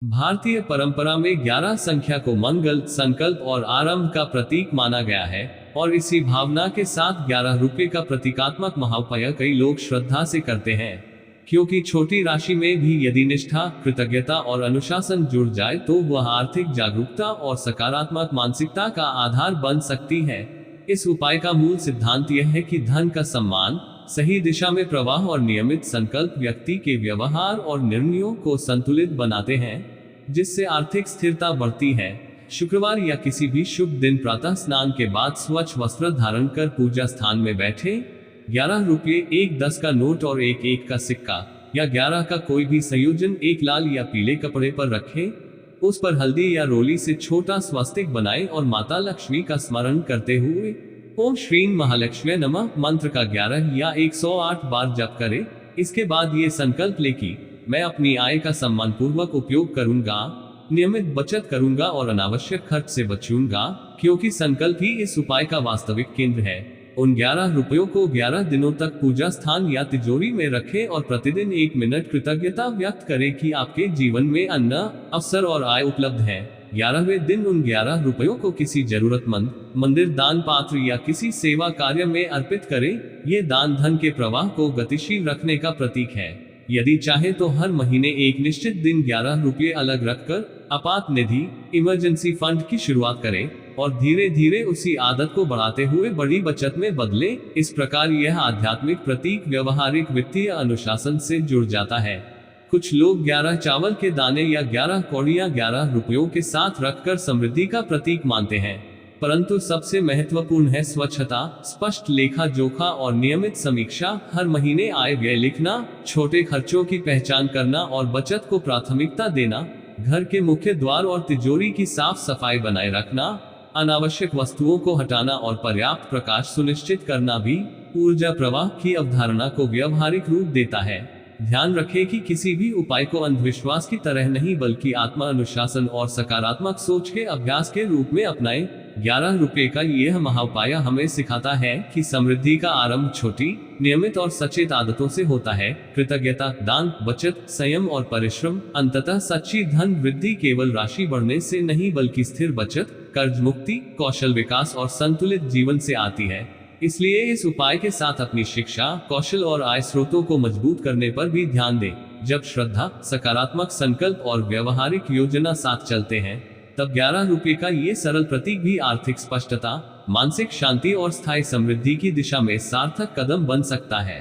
भारतीय परंपरा में 11 संख्या को मंगल, संकल्प और आरंभ का प्रतीक माना गया है और इसी भावना के साथ 11 रुपये का प्रतीकात्मक महाउपाय कई लोग श्रद्धा से करते हैं। क्योंकि छोटी राशि में भी यदि निष्ठा, कृतज्ञता और अनुशासन जुड़ जाए तो वह आर्थिक जागरूकता और सकारात्मक मानसिकता का आधार बन सकती है। इस उपाय का मूल सिद्धांत यह है कि धन का सम्मान, सही दिशा में प्रवाह और नियमित संकल्प व्यक्ति के व्यवहार और निर्णयों को संतुलित बनाते हैं, जिससे आर्थिक स्थिरता बढ़ती है। शुक्रवार या किसी भी शुभ दिन प्रातः स्नान के बाद स्वच्छ वस्त्र धारण कर पूजा स्थान में बैठे 11 रुपये, एक 10 का नोट और एक 1 का सिक्का या 11 का कोई भी संयोजन एक लाल या पीले कपड़े पर रखें। उस पर हल्दी या रोली से छोटा स्वस्तिक बनाएं और माता लक्ष्मी का स्मरण करते हुए ओम श्रीं महालक्ष्मी नमः मंत्र का 11 या 108 बार जप करें। इसके बाद ये संकल्प ले कि मैं अपनी आय का सम्मानपूर्वक उपयोग करूंगा, नियमित बचत करूंगा और अनावश्यक खर्च से बचूंगा, क्योंकि संकल्प ही इस उपाय का वास्तविक केंद्र है। उन 11 रुपयों को 11 दिनों तक पूजा स्थान या तिजोरी में रखें और प्रतिदिन 1 मिनट कृतज्ञता व्यक्त करें कि आपके जीवन में अन्न, अवसर और आय उपलब्ध है। 11वें दिन उन 11 रुपयों को किसी जरूरतमंद, मंदिर, दान पात्र या किसी सेवा कार्य में अर्पित करें। ये दान धन के प्रवाह को गतिशील रखने का प्रतीक है। यदि चाहे तो हर महीने एक निश्चित दिन 11 रुपये अलग रखकर आपात निधि, इमरजेंसी फंड की शुरुआत करें और धीरे धीरे उसी आदत को बढ़ाते हुए बड़ी बचत में बदलें। इस प्रकार यह आध्यात्मिक प्रतीक व्यवहारिक वित्तीय अनुशासन से जुड़ जाता है। कुछ लोग 11 चावल के दाने या 11 कौड़ियां 11 रुपयों के साथ रखकर समृद्धि का प्रतीक मानते हैं, परंतु सबसे महत्वपूर्ण है स्वच्छता, स्पष्ट लेखा जोखा और नियमित समीक्षा। हर महीने आय व्यय लिखना, छोटे खर्चों की पहचान करना और बचत को प्राथमिकता देना। घर के मुख्य द्वार और तिजोरी की साफ सफाई बनाए रखना, अनावश्यक वस्तुओं को हटाना और पर्याप्त प्रकाश सुनिश्चित करना भी ऊर्जा प्रवाह की अवधारणा को व्यवहारिक रूप देता है। ध्यान रखें कि किसी भी उपाय को अंधविश्वास की तरह नहीं बल्कि आत्मा अनुशासन और सकारात्मक सोच के अभ्यास के रूप में अपनाएं। 11 रुपये का यह महाउपाय हमें सिखाता है कि समृद्धि का आरंभ छोटी, नियमित और सचेत आदतों से होता है। कृतज्ञता, दान, बचत, संयम और परिश्रम, अंततः सच्ची धन वृद्धि केवल राशि बढ़ने से नहीं बल्कि स्थिर बचत, कर्ज मुक्ति, कौशल विकास और संतुलित जीवन से आती है। इसलिए इस उपाय के साथ अपनी शिक्षा, कौशल और आय स्रोतों को मजबूत करने पर भी ध्यान दें। जब श्रद्धा, सकारात्मक संकल्प और व्यवहारिक योजना साथ चलते हैं, तब 11 रुपये का ये सरल प्रतीक भी आर्थिक स्पष्टता, मानसिक शांति और स्थायी समृद्धि की दिशा में सार्थक कदम बन सकता है।